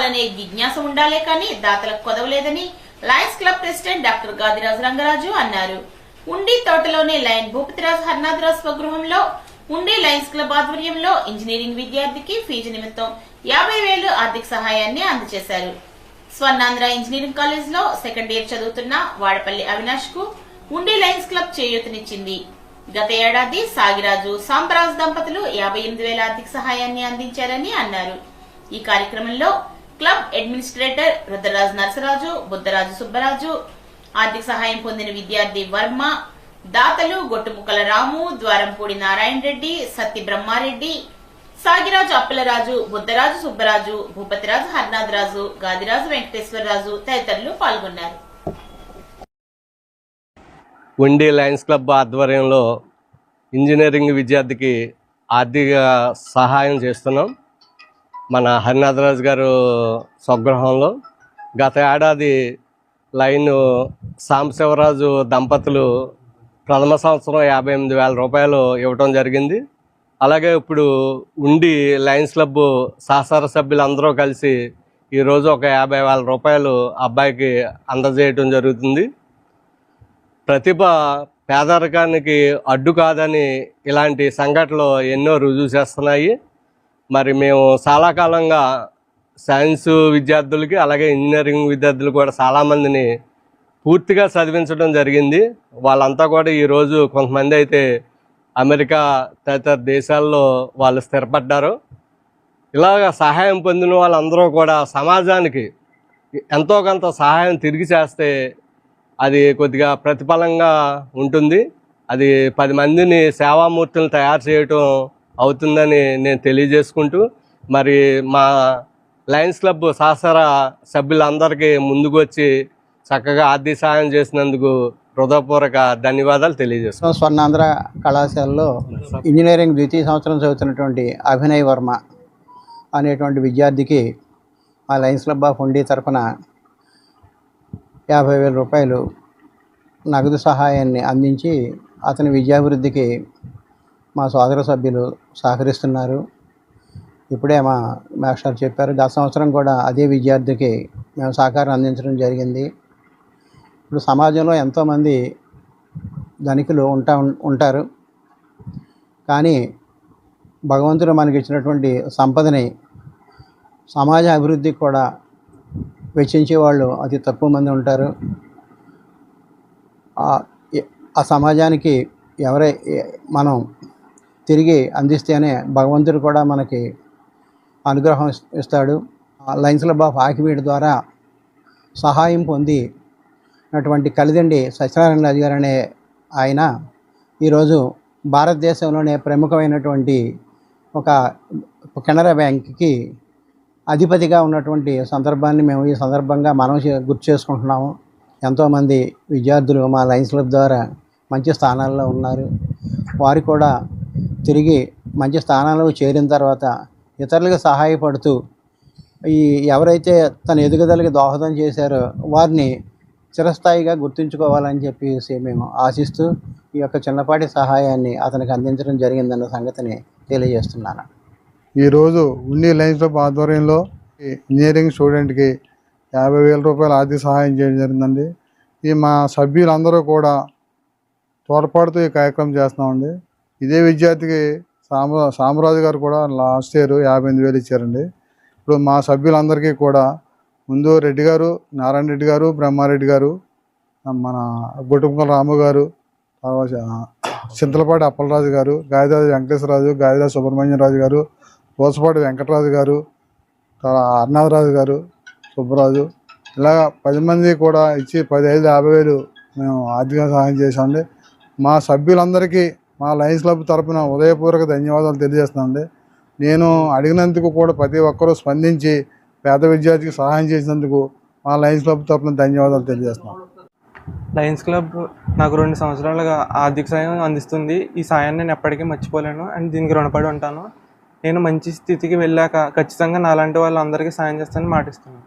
ఇవ్వాలనే జిజ్ఞాస ఉండాలే కానీ దాతలకు కొదవలేదని lions club president doctor Gadiraju Rangaraju అన్నారు. ఉండి తోటలోని లయన్ భూపతిరాజు హర్నాథరాజు స్వగృహంలో ఉండి లయన్స్ క్లబ్ ఆధ్వర్యంలో ఇంజనీరింగ్ విద్యార్థికి ఫీజు నిమిత్తం 50,000 ఆర్థిక సహాయాన్ని అందజేశారు. స్వర్ణాంధ్ర ఇంజనీరింగ్ కాలేజ్ లో సెకండ్ ఇయర్ చదువుతున్న వాడపల్లి అవినాష్ కు ఉండి లయన్స్ క్లబ్ చేయూతనిచ్చింది. గత ఏడాది సాగిరాజు సాంబరాజు దంపతులు 58,000 ఆర్థిక సహాయాన్ని అందించారని అన్నారు. ఈ కార్యక్రమంలో క్లబ్ అడ్మినిస్ట్రేటర్ రుద్రరాజు నరసరాజు, బుద్ధరాజు సుబ్బరాజు, ఆర్థిక సహాయం పొందిన విద్యార్థి వర్మ, దాతలు గొట్టుముక్కల రాము, ద్వారంపూడి నారాయణ రెడ్డి, సత్తి బ్రహ్మారెడ్డి, సాగిరాజు అప్పలరాజు, బుద్ధరాజు సుబ్బరాజు, భూపతిరాజు హర్నాథరాజు, గాదిరాజు వెంకటేశ్వరరాజు తదితరులు పాల్గొన్నారు. ఉండి లయన్స్ క్లబ్ ఆధ్వర్యంలో ఇంజనీరింగ్ విద్యార్థికి ఆర్థిక సహాయం చేస్తున్నాం. మన హరినాథరాజు గారు స్వగృహంలో గత ఏడాది లైన్ సాంబశివరాజు దంపతులు ప్రథమ సంవత్సరం 58,000 రూపాయలు ఇవ్వటం జరిగింది. అలాగే ఇప్పుడు ఉండి లయన్స్ క్లబ్ సహసార సభ్యులందరూ కలిసి ఈరోజు ఒక 50,000 రూపాయలు అబ్బాయికి అందజేయటం జరుగుతుంది. ప్రతిభ పేదరికానికి అడ్డు కాదని ఇలాంటి సంఘటనలు ఎన్నో రుజువు చేస్తున్నాయి. మరి మేము చాలా కాలంగా సైన్స్ విద్యార్థులకి అలాగే ఇంజనీరింగ్ విద్యార్థులు కూడా చాలామందిని పూర్తిగా చదివించడం జరిగింది. వాళ్ళంతా కూడా ఈరోజు కొంతమంది అయితే అమెరికా తదితర దేశాల్లో వాళ్ళు స్థిరపడ్డారు. ఇలాగ సహాయం పొందిన వాళ్ళందరూ కూడా సమాజానికి ఎంతో కొంత సహాయం తిరిగి చేస్తే అది కొద్దిగా ప్రతిఫలంగా ఉంటుంది. అది 10 మందిని సేవామూర్తులను తయారు చేయటం అవుతుందని నేను తెలియజేసుకుంటూ, మరి మా లయన్స్ క్లబ్ సహచర సభ్యులందరికీ ముందుకు వచ్చి చక్కగా ఆర్థిక సహాయం చేసినందుకు హృదయపూర్వక ధన్యవాదాలు తెలియజేస్తున్నాం. స్వర్ణాంధ్ర కళాశాలలో ఇంజనీరింగ్ ద్వితీయ సంవత్సరం చదువుతున్నటువంటి అభినయ్ వర్మ అనేటువంటి విద్యార్థికి మా లయన్స్ క్లబ్ ఆఫ్ ఉండి తరఫున 50,000 రూపాయలు నగదు సహాయాన్ని అందించి అతని విద్యాభివృద్ధికి మా సోదర సభ్యులు సహకరిస్తున్నారు. ఇప్పుడే మా మాస్టర్ చెప్పారు, గత సంవత్సరం కూడా అదే విద్యార్థికి మేము సహకారం అందించడం జరిగింది. ఇప్పుడు సమాజంలో ఎంతోమంది ధనికులు ఉంటారు, కానీ భగవంతుడు మనకి ఇచ్చినటువంటి సంపదని సమాజ అభివృద్ధికి కూడా వెచ్చించే వాళ్ళు అతి తక్కువ మంది ఉంటారు. ఆ సమాజానికి మనం తిరిగి అందిస్తేనే భగవంతుడు కూడా మనకి అనుగ్రహం ఇస్తాడు. లయన్స్ క్లబ్ ఆఫ్ ఆకివీడు ద్వారా సహాయం పొందినటువంటి కలిదండి సత్యనారాయణ రాజు గారు అనే ఆయన ఈరోజు భారతదేశంలోనే ప్రముఖమైనటువంటి ఒక కెనరా బ్యాంక్కి అధిపతిగా ఉన్నటువంటి సందర్భాన్ని మేము ఈ సందర్భంగా మనం గుర్తు చేసుకుంటున్నాము. ఎంతోమంది విద్యార్థులు మా లయన్స్ క్లబ్ ద్వారా మంచి స్థానాల్లో ఉన్నారు. వారు కూడా తిరిగి మంచి స్థానాల్లో చేరిన తర్వాత ఇతరులకు సహాయపడుతూ ఎవరైతే తన ఎదుగుదలకి దోహదం చేశారో వారిని చిరస్థాయిగా గుర్తుంచుకోవాలని చెప్పేసి మేము ఆశిస్తూ ఈ యొక్క చిన్నపాటి సహాయాన్ని అతనికి అందించడం జరిగిందన్న సంగతిని తెలియజేస్తున్నాను. ఈరోజు ఉండి లయన్స్ క్లబ్ ఆధ్వర్యంలో ఇంజనీరింగ్ స్టూడెంట్కి 50,000 రూపాయలు ఆర్థిక సహాయం చేయడం జరిగిందండి. ఈ మా సభ్యులందరూ కూడా తోడ్పాటుతో ఈ కార్యక్రమం చేస్తున్నామండి. ఇదే విద్యార్థికి సామరాజు గారు కూడా లాస్ట్ ఇయర్ 58,000 ఇచ్చారండి. ఇప్పుడు మా సభ్యులందరికీ కూడా ముందు రెడ్డి గారు, నారాయణ రెడ్డి గారు, బ్రహ్మారెడ్డి గారు, మన గొట్టుముక్కల రాము గారు, తర్వాత చింతలపాటి అప్పలరాజు గారు, గాదిరాజు వెంకటేశ్వరరాజు, గాదిరాజు సుబ్రహ్మణ్యరాజు గారు, పోసపాటి వెంకటరాజు గారు, హర్నాథరాజు గారు, సుబ్బరాజు, ఇలాగ 10 మంది కూడా ఇచ్చి 50,000 మేము ఆర్థిక సహాయం చేసామండి. మా సభ్యులందరికీ మా లయన్స్ క్లబ్ తరఫున ఉదయపూర్వక ధన్యవాదాలు తెలియజేస్తున్నామండి. నేను అడిగినందుకు కూడా ప్రతి ఒక్కరూ స్పందించి పేద విద్యార్థికి సహాయం చేసినందుకు మా లయన్స్ క్లబ్ తరఫున ధన్యవాదాలు తెలియజేస్తున్నాం. లయన్స్ క్లబ్ నాకు 2 సంవత్సరాలుగా ఆర్థిక సాయం అందిస్తుంది. ఈ సాయాన్ని నేను ఎప్పటికీ మర్చిపోలేను అండ్ దీనికి రుణపడి ఉంటాను. నేను మంచి స్థితికి వెళ్ళాక ఖచ్చితంగా నాలాంటి వాళ్ళందరికీ సాయం చేస్తానని మాటిస్తున్నాను.